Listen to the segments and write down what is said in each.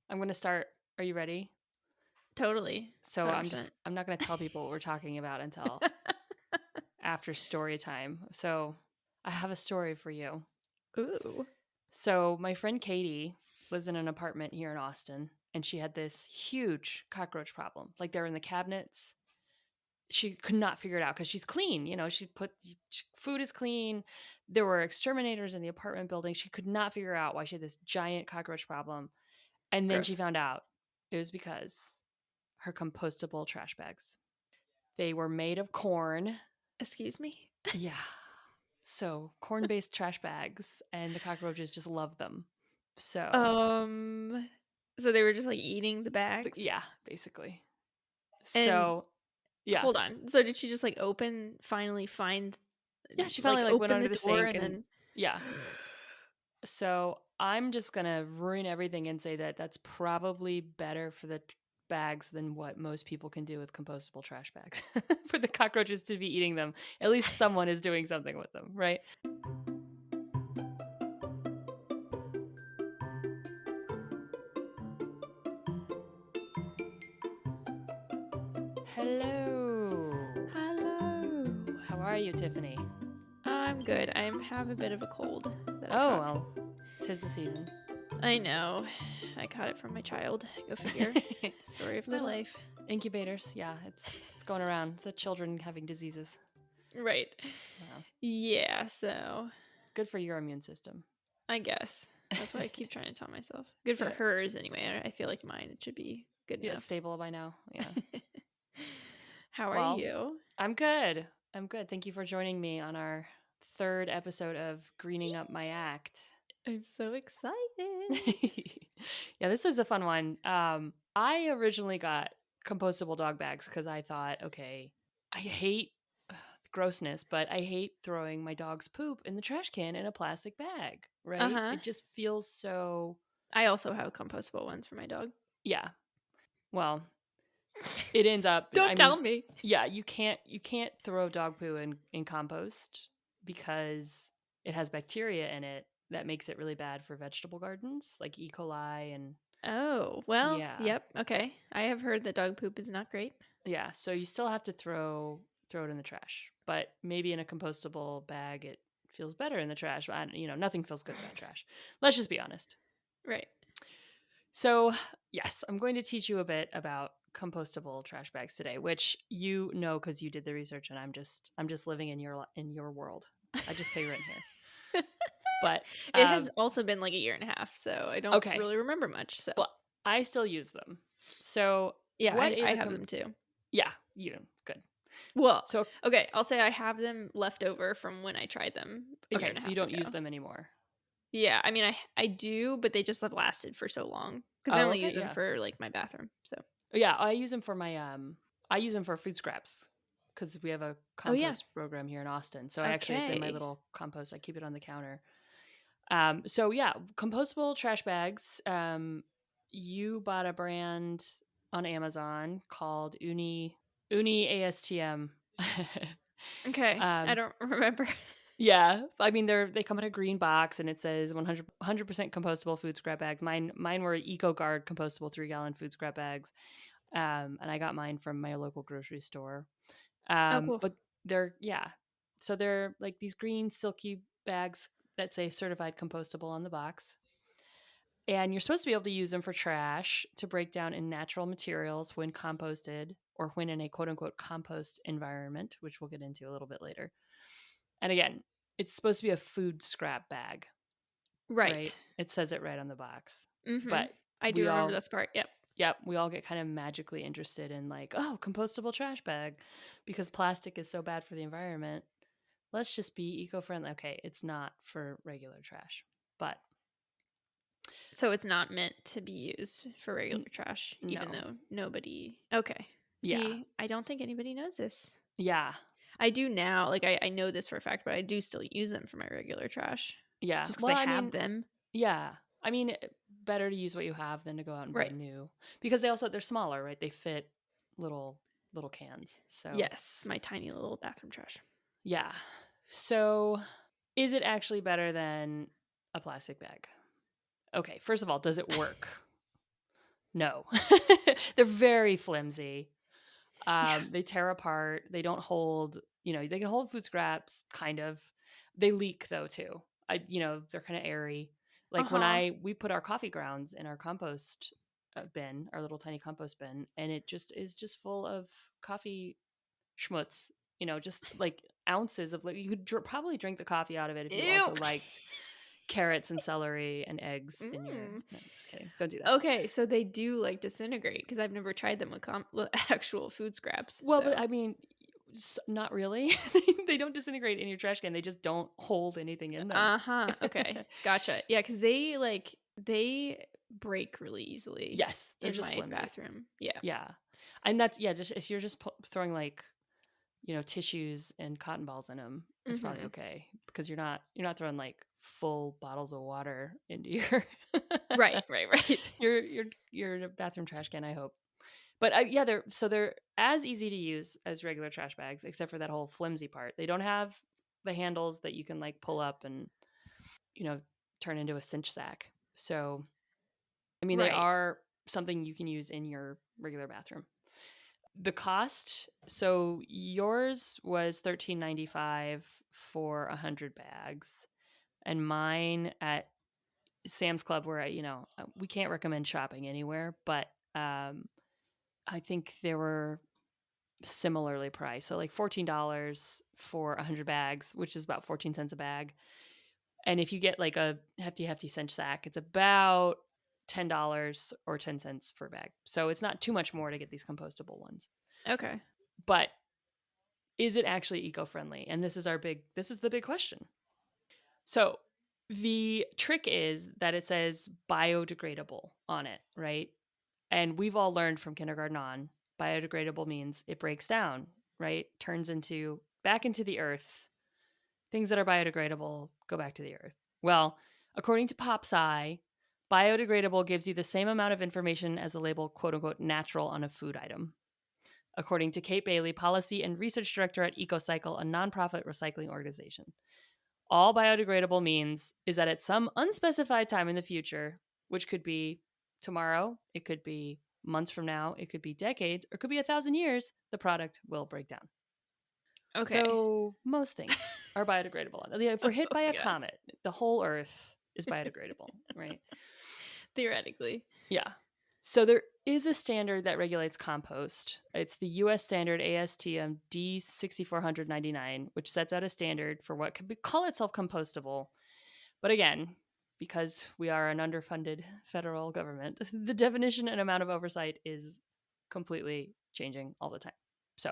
I'm going to start. Are you ready? Totally. So 100%. I'm not going to tell people what we're talking about until after story time. So I have a story for you. Ooh. So my friend Katie lives in an apartment here in Austin, and she had this huge cockroach problem. Like they're in the cabinets. She could not figure it out because she's clean. Food is clean. There were exterminators in the apartment building. She could not figure out why she had this giant cockroach problem. And then she Gross. found out it was because her compostable trash bags. They were made of corn. Excuse me? Yeah. So corn-based trash bags, and the cockroaches just love them. So, Um, so they were just like eating the bags? yeah, basically. And So, yeah. hold on. So did she just like finally find, Yeah, she finally like like went open under the the door sink and and then. yeah. So, I'm just going to ruin everything and say that that's probably better for the bags than what most people can do with compostable trash bags. For the cockroaches to be eating them, at least someone is doing something with them, right? Hello. Hello. How are you, Tiffany? I'm good. I have a bit of a cold that I Oh, caught. well, 'tis the season. I know. I caught it from my child. Go figure. Story of my Little life. incubators. Yeah, it's going around. The children having diseases. Right. Wow. Yeah, so Good for your immune system. I guess. That's what I keep trying to tell myself. Good for Yeah. hers anyway. I feel like mine it should be good Yeah, enough. stable by now. Yeah. How are Well, you? I'm good. I'm good. Thank you for joining me on our third episode of Greening Up My Act. I'm so excited. Yeah, this is a fun one. I originally got compostable dog bags because I thought, okay, I hate grossness, but I hate throwing my dog's poop in the trash can in a plastic bag, right? Uh-huh. It just feels so, I also have compostable ones for my dog. yeah. Well, it ends up, I Don't tell mean, me. yeah, you can't throw dog poo in compost because it has bacteria in it that makes it really bad for vegetable gardens like E. coli and Oh, well, yeah. yep. Okay. I have heard that dog poop is not great. Yeah, so you still have to throw it in the trash, but maybe in a compostable bag it feels better in the trash. Nothing feels good in that trash. Let's just be honest. Right. So, yes, I'm going to teach you a bit about compostable trash bags today, which you know because you did the research, and I'm just living in your world. I just pay rent here. But It has also been like a year and a half, so I don't okay, really remember much. So, well, I still use them. So, yeah, what I is a have them too. yeah, you do. Good. Well, So, okay, I'll say I have them left over from when I tried them a year okay, and a so you half don't use ago. them anymore. Yeah, I mean, I do, but they just have lasted for so long because I Oh, only okay, use them yeah. for like my bathroom. So, Yeah, I use them for my I use them for food scraps because we have a oh yeah, compost program here in Austin. So it's in my okay, little compost. I keep it on the counter. So yeah, compostable trash bags. You bought a brand on Amazon called Uni ASTM. okay. I um, don't remember. yeah, I mean they come in a green box and it says 100% compostable food scrap bags. Mine were EcoGuard compostable 3-gallon food scrap bags. And I got mine from my local grocery store. Oh, cool. But yeah, so they're like these green silky bags that say certified compostable on the box. And you're supposed to be able to use them for trash to break down in natural materials when composted or when in a quote unquote compost environment, which we'll get into a little bit later. And again, it's supposed to be a food scrap bag, right? Right. It says it right on the box. Mm-hmm. But I do we remember all this part. Yep. Yep, we all get kind of magically interested in like, oh, compostable trash bag because plastic is so bad for the environment. Let's just be eco-friendly. Okay, it's not for regular trash. But So it's not meant to be used for regular trash, even no. though nobody. Okay. Yeah. See, I don't think anybody knows this. Yeah. I do now. Like, I know this for a fact, but I do still use them for my regular trash Yeah. just because Well, I I have mean, them. yeah. I mean, better to use what you have than to go out and buy Right. new because they're smaller, right? They fit little cans. So, Yes. My tiny little bathroom trash. yeah. So, is it actually better than a plastic bag? Okay, first of all, does it work? No. They're very flimsy. Yeah. They tear apart. They don't hold, they can hold food scraps, kind of. They leak though too. They're kind of airy. Like when Uh-huh. we put our coffee grounds in our compost bin, our little tiny compost bin, and it just is just full of coffee schmutz, just like ounces of, like, you could probably drink the coffee out of it if you Ew. also liked carrots and celery and eggs in your, Mm. no, just kidding. Don't do that. Okay, so they do like disintegrate because I've never tried them with with actual food scraps. Well, but So I mean, not really. They don't disintegrate in your trash can. They just don't hold anything in them. uh-huh. Okay. Gotcha. Yeah, because they break really easily Yes, they're in just my flimsy. bathroom. Yeah. Yeah, and that's, yeah. Just if you're just throwing, like, tissues and cotton balls in them, it's probably Mm-hmm. okay, because you're not throwing like full bottles of water into your Right, right, right. your bathroom trash can, I hope. But yeah, they're as easy to use as regular trash bags, except for that whole flimsy part. They don't have the handles that you can, like, pull up and, you know turn into a cinch sack. So I mean, they Right. are something you can use in your regular bathroom. The cost, so yours was $13.95 for 100 bags, and mine at Sam's Club, where we can't recommend shopping anywhere, but I think they were similarly priced. So like $14 for 100 bags, which is about 14 cents a bag. And if you get like a hefty cinch sack, it's about $10 or 10 cents per bag. So it's not too much more to get these compostable ones. Okay. But is it actually eco-friendly? And this is the big question. So the trick is that it says biodegradable on it, right? And we've all learned from kindergarten on, biodegradable means it breaks down, right? Turns back into the earth. Things that are biodegradable go back to the earth. Well, according to PopSci, biodegradable gives you the same amount of information as the label quote unquote natural on a food item. According to Kate Bailey, Policy and Research Director at EcoCycle, a nonprofit recycling organization. All biodegradable means is that at some unspecified time in the future, which could be tomorrow, it could be months from now, it could be decades, or it could be 1,000 years, the product will break down. Okay. So most things are biodegradable. If we're hit Oh by my a god. comet, the whole Earth is biodegradable, right? Theoretically. Yeah. So there is a standard that regulates compost. It's the US standard ASTM D6499, which sets out a standard for what could call itself compostable. But again, because we are an underfunded federal government, the definition and amount of oversight is completely changing all the time. So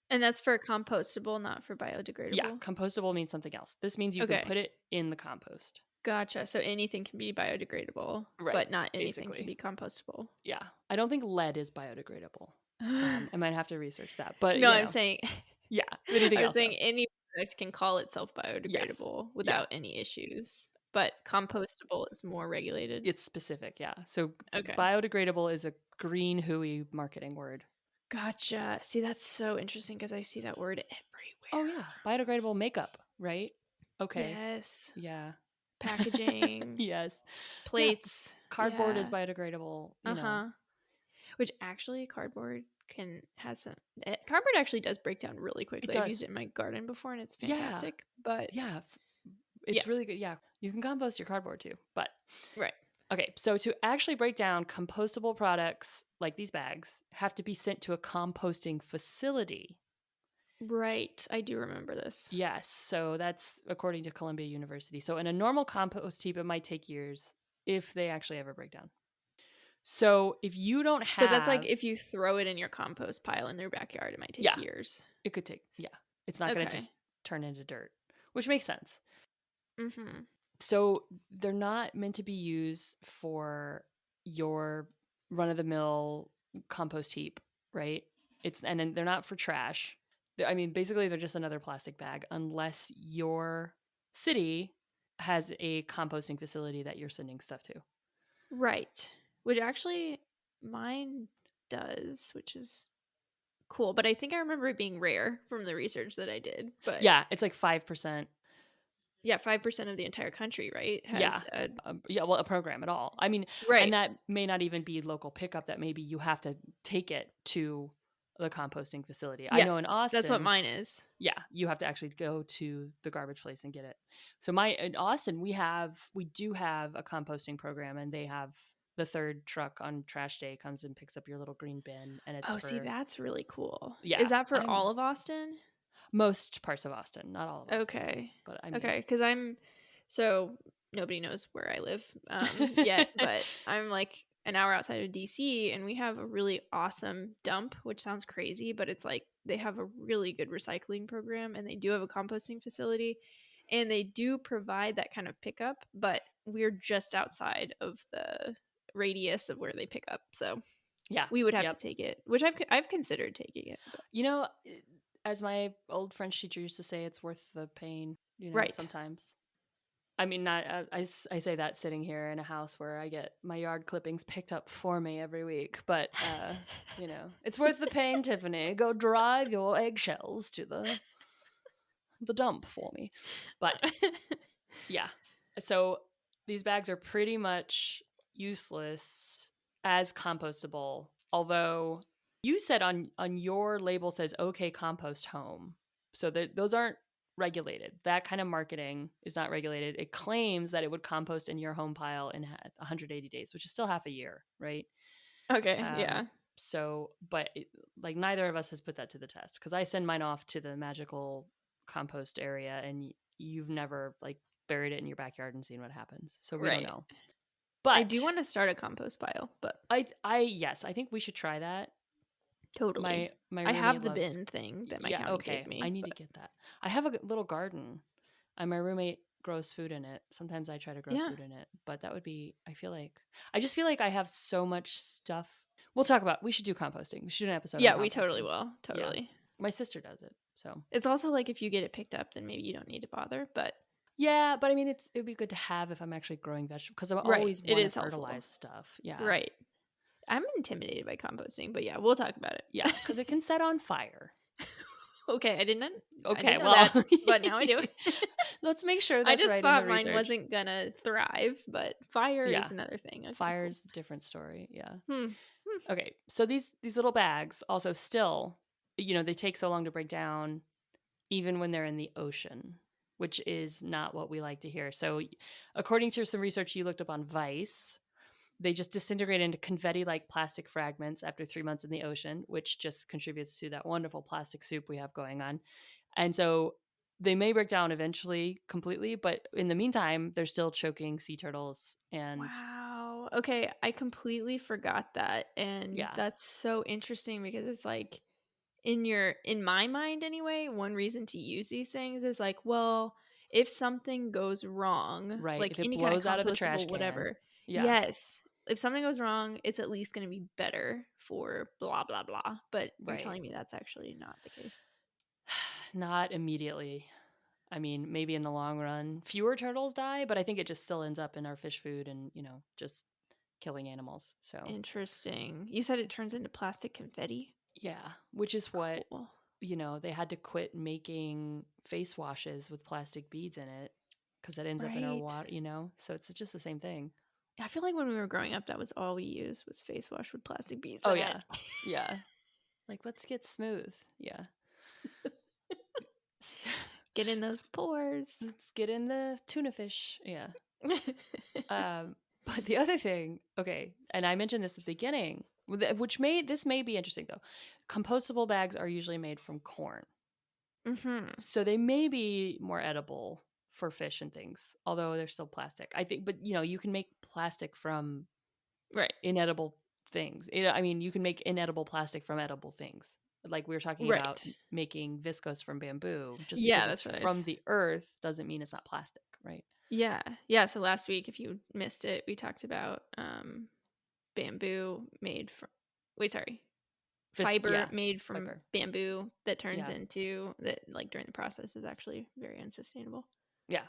And that's for compostable, not for yeah, biodegradable. compostable means something else. This means you can Okay. put it in the compost. Gotcha. So anything can be biodegradable, Right, but not anything can basically. be compostable. Yeah. I don't think lead is biodegradable. I might have to research that. But, No, I'm saying yeah, anything I was else though. saying any product can call itself Yes. biodegradable Yeah. without any issues, but compostable is more regulated. It's specific. Yeah. So Okay. biodegradable is a green hooey marketing word. Gotcha. See, that's so interesting because I see that word Oh, everywhere. yeah. Biodegradable makeup, right? Okay. Yes. Yeah. Packaging, Yes. Yeah. plates. Cardboard is Yeah. biodegradable. Uh-huh. Which actually cardboard can has some cardboard actually does break down really It quickly. I've used does. it in my garden before and it's Yeah. fantastic. But Yeah. yeah, It's really good. Yeah. You can compost your cardboard too. But right. okay. So to actually break down compostable products like these bags have to be sent to a composting facility. Right. I do remember this. Yes. So that's according to Columbia University. So in a normal compost heap, it might take years if they actually ever break down. So if you don't So that's like have, if you throw it in your compost pile in their backyard, it might take yeah, years. it could take, yeah, it's not going to Okay. just turn into dirt, which makes sense. Mm-hmm. So they're not meant to be used for your run of the mill compost heap, right? And then they're not for trash. I mean, basically, they're just another plastic bag unless your city has a composting facility that you're sending stuff to. Right. Which actually mine does, which is cool. But I think I remember it being rare from the research that I did. But Yeah, it's like 5%. 5% of the entire country, right? Yeah. Has a Well, a program at all. I mean, and right. that may not even be local pickup, that maybe you have to take it to the composting facility. I Yeah. know in That's what Austin, mine is. yeah, you have to actually go to the garbage place and get it. So in Austin, we do have a composting program, and they have the third truck on trash day comes and picks up your little green bin, and it's Oh, see, for, that's really cool. yeah, Is that for I'm all of Austin? most parts of Austin, not all of Austin, Okay. but I mean, Okay, because so nobody knows where I live yet, but I'm like an hour outside of DC, and we have a really awesome dump, which sounds crazy, but it's like they have a really good recycling program, and they do have a composting facility, and they do provide that kind of pickup, but we're just outside of the radius of where they pick up, so yeah, we would have to yep. take it, which I've considered taking it, but You know, as my old French teacher used to say, it's worth the pain, right. sometimes. I mean, not I say that sitting here in a house where I get my yard clippings picked up for me every week, but it's worth the pain, Tiffany. Go drive your eggshells to the dump for me. But yeah. So these bags are pretty much useless as compostable, although you said on your label says okay compost home. So those aren't regulated. That kind of marketing is not regulated. It claims that it would compost in your home pile in 180 days, which is still half a year, right? Okay, Um yeah. so but like neither of us has put that to the test, cuz I send mine off to the magical compost area, and you've never like buried it in your backyard and seen what happens. So we don't Right. know. I do But want to start a compost pile, but yes, I think we should try that. totally. My I have roommate the loves, bin thing that my yeah, county gave okay. I me, need to but get that. I have a little garden, and my roommate grows food in it. Sometimes I try to grow yeah. food in it, but that would be, I just feel like I have so much stuff. We should do composting. We should do an episode on Yeah, we totally composting. will. Yeah. Totally. My sister does it. So, It's also like if you get it picked up, then maybe you don't need to bother, but yeah, but I mean, it would be good to have if I'm actually growing vegetables, because I right, always it want to is helpful. fertilize stuff. Yeah. Right. I'm intimidated by composting, but yeah, we'll talk about Yeah. it. Because it can set on fire. Okay, I Okay. didn't know Well, that, but now I do. let's make sure I that's just right in the thought mine research. wasn't gonna thrive, but fire Yeah. is another thing. Okay, cool. Fire's a different story. Yeah. Hmm. Hmm. Okay. So these little bags also still, they take so long to break down, even when they're in the ocean, which is not what we like to hear. So, according to some research you looked up on Vice, they just disintegrate into confetti-like plastic fragments after 3 months in the ocean, which just contributes to that wonderful plastic soup we have going on. And so they may break down eventually completely, but in the meantime, they're still choking sea turtles. And Wow. Okay, I completely forgot that. And yeah, that's so interesting because it's like in my mind anyway, one reason to use these things is like, well, if something goes wrong, right. like If it any kind of blows out of the trash compostable can, whatever. yeah, Yes. If something goes wrong, it's at least going to be better for blah blah blah. But you're right. telling me that's actually not the case. Not immediately. I mean, maybe in the long run, fewer turtles die, but I think it just still ends up in our fish food and, just killing animals. So, Interesting. You said it turns into plastic confetti? yeah, which is what, Cool. they had to quit making face washes with plastic beads in it because that ends up in our Right. water. So it's just the same thing. I feel like when we were growing up, that was all we used was face wash with plastic beads Oh, in it. yeah. Yeah. Like, let's get smooth. Yeah. Get in those pores. Let's get in the tuna fish. Yeah. But the other thing, okay, and I mentioned this at the beginning, this may be interesting though. Compostable bags are usually made from corn, Mm-hmm. so they may be more edible for fish and things, although they're still plastic. I think, but you can make plastic from Right. inedible things. I mean, you can make inedible plastic from edible things. Like we were talking about Right. making viscose from bamboo. Just because Yeah, it's that's what I was. from the earth doesn't mean it's not plastic, right? Yeah. Yeah. So last week, if you missed it, we talked about bamboo made from. Wait, sorry. Fiber Yeah, made from fiber. bamboo that turns Yeah, into that, like during the process, is actually very unsustainable. yeah.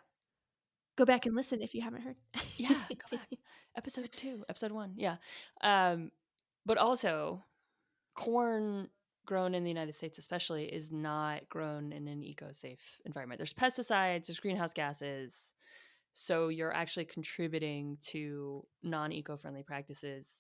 Go back and listen if you haven't heard. Yeah, go back. Episode 1. Yeah. Um, but also corn grown in the United States especially is not grown in an eco-safe environment. There's pesticides, there's greenhouse gases. So you're actually contributing to non-eco-friendly practices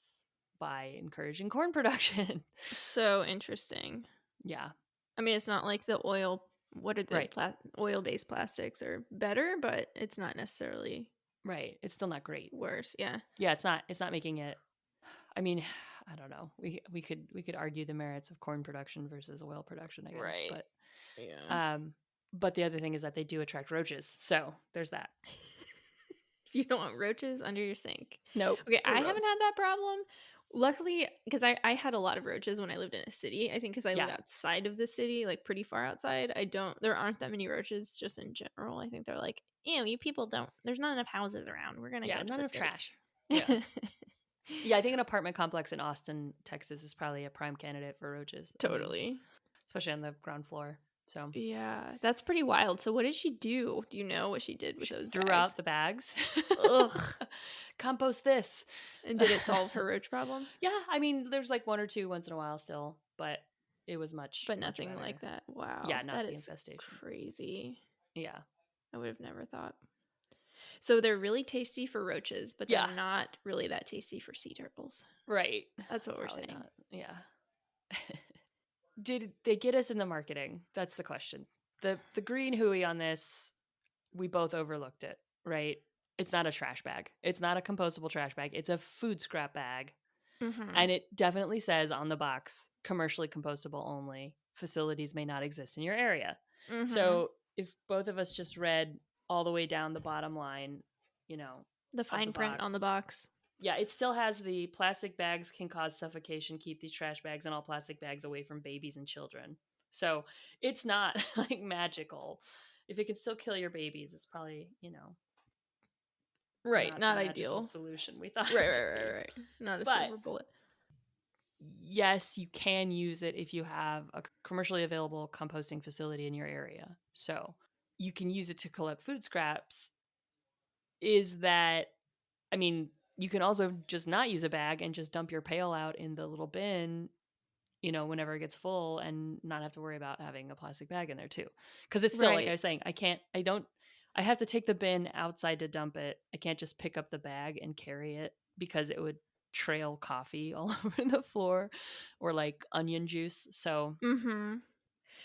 by encouraging corn production. So interesting. Yeah. I mean, it's not like the oil. What are the Right. oil-based plastics are better, but it's not necessarily Right. It's still not great. worse. Yeah. Yeah, it's not making it. I mean, I don't know. We could argue the merits of corn production versus oil production, I guess. Right. Yeah. But the other thing is that they do attract roaches. So there's that. If you don't want roaches under your sink. Nope. Okay, I haven't Gross. had that problem. Luckily, because I had a lot of roaches when I lived in a city. I think because I live Yeah. outside of the city, like pretty far outside. There aren't that many roaches just in general. I think they're like, ew, you people don't, there's not enough houses around. We're going to go to None the of city. trash. Yeah. Yeah, I think an apartment complex in Austin, Texas is probably a prime candidate for roaches. Totally. Especially on the ground floor. So yeah, that's pretty wild. So what did she do? Do you know what she did with she those threw bags? out the bags. Ugh. Compost this. And did it solve her roach problem? Yeah, I mean, there's like one or two once in a while still, but it was much nothing better. like that. Wow. Yeah, not that the is infestation. crazy. Yeah. I would have never thought. So they're really tasty for roaches, but they're not really that tasty for sea turtles. Right. That's what we're Probably saying. not. Yeah. Did they get us in the marketing? That's the question. The green hooey on this, we both overlooked it, right? It's not a trash bag. It's not a compostable trash bag. It's a food scrap bag. Mm-hmm. And it definitely says on the box, commercially compostable only. Facilities may not exist in your area. Mm-hmm. So if both of us just read all the way down the bottom line, the fine print on the box. Yeah, it still has the plastic bags can cause suffocation. Keep these trash bags and all plastic bags away from babies and children. So it's not like magical. If it can still kill your babies, it's probably, right, not the ideal magical solution we thought. right. Not a silver bullet. Yes, you can use it if you have a commercially available composting facility in your area. So you can use it to collect food scraps. Is that, I mean, you can also just not use a bag and just dump your pail out in the little bin, whenever it gets full and not have to worry about having a plastic bag in there too. Because it's still, like I was saying, I have to take the bin outside to dump it. I can't just pick up the bag and carry it because it would trail coffee all over the floor or like onion juice. So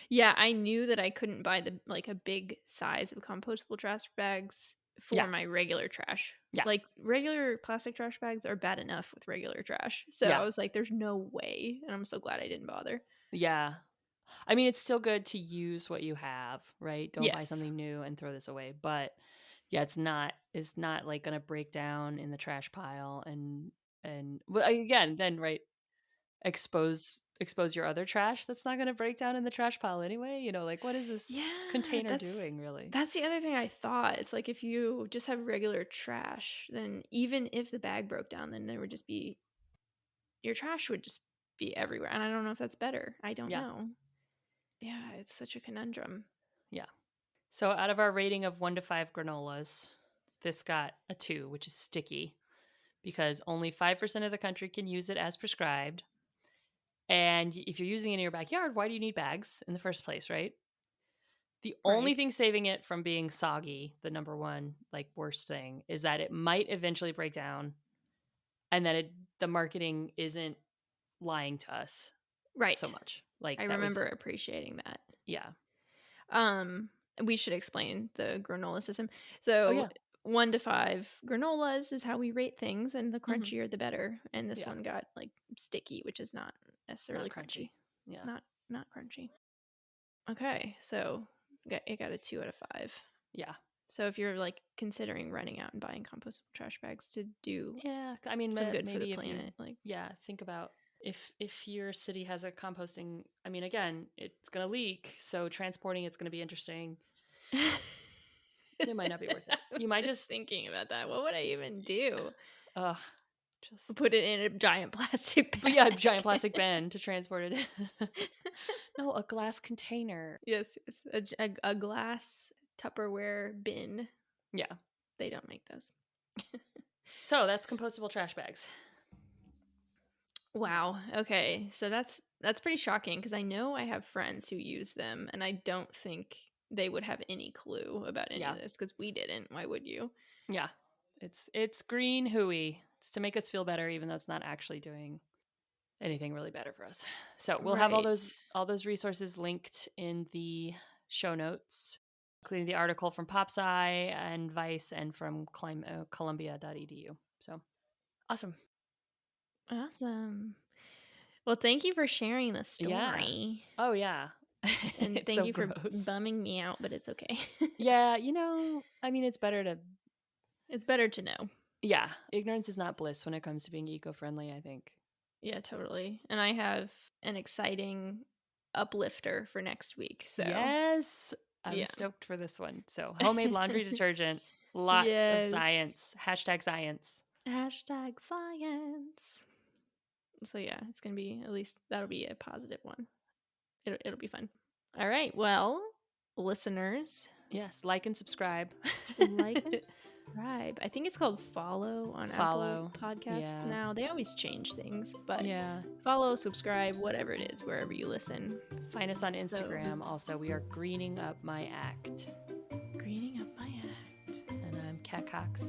yeah, I knew that I couldn't buy a big size of compostable trash bags for my regular trash. Yeah. Like regular plastic trash bags are bad enough with regular trash. So I was like, there's no way. And I'm so glad I didn't bother. Yeah. I mean, it's still good to use what you have, right? Don't buy something new and throw this away. But yeah, it's not like going to break down in the trash pile and well, again, then right, expose your other trash that's not going to break down in the trash pile anyway. Like, what is this container doing really? That's the other thing I thought. It's like if you just have regular trash, then even if the bag broke down, then there would just be your trash would just be everywhere. And I don't know if that's better. I don't know. Yeah, it's such a conundrum. Yeah. So out of our rating of 1 to 5 granolas, this got a 2, which is sticky because only 5% of the country can use it as prescribed. And if you're using it in your backyard, why do you need bags in the first place, right? The only thing saving it from being soggy, the number one worst thing, is that it might eventually break down and that the marketing isn't lying to us so much. I remember appreciating that. Yeah. We should explain the granola system. So 1 to 5 granolas is how we rate things, and the crunchier the better. And this one got sticky, which is not necessarily crunchy. Yeah. Not crunchy. Okay, so it got a 2 out of 5. Yeah. So if you're considering running out and buying compostable trash bags to do I mean, some good maybe for the planet, think about if your city has a composting, I mean, again, it's going to leak, so transporting it's going to be interesting. It might not be worth it. You might just thinking about that. What would I even do? Just put it in a giant plastic bag. But yeah, a giant plastic bin to transport it. No, a glass container. Yes, a glass Tupperware bin. Yeah. They don't make those. So that's compostable trash bags. Wow. Okay. So that's pretty shocking because I know I have friends who use them and I don't think they would have any clue about any Yeah. of this because we didn't. Why would you? Yeah. It's green hooey. It's to make us feel better, even though it's not actually doing anything really better for us. So we'll have Right. all those resources linked in the show notes, including the article from PopSci and Vice and from Columbia.edu. So awesome. Awesome. Well, thank you for sharing the Yeah. story. Oh yeah. And It's thank so you for gross. bumming me out, but it's okay. Yeah, I mean, it's better to, It's better to know. yeah, ignorance is not bliss when it comes to being eco-friendly, I think. Yeah, totally. And I have an exciting uplifter for next week. So, Yes, I'm yeah. stoked for this one. So, homemade laundry detergent, lots of Yes. science. Hashtag science. Hashtag science. So, yeah, it's going to be, at least that'll be a positive one. It'll be fun. All right. Well, listeners, Yes, like and subscribe. like and subscribe. I think it's called follow on Apple Follow. Podcasts Yeah. now. They always change things, but Yeah. follow, subscribe, whatever it is, wherever you listen. Find us on So, Instagram. Also, we are greening up my act. greening up my act. And I'm Kat Cox.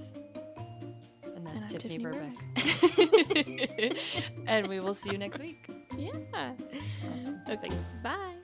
And that's I'm Tiffany Tiffany Burbeck. And we will see you next week. Yeah. Awesome. Okay. Thanks. Bye.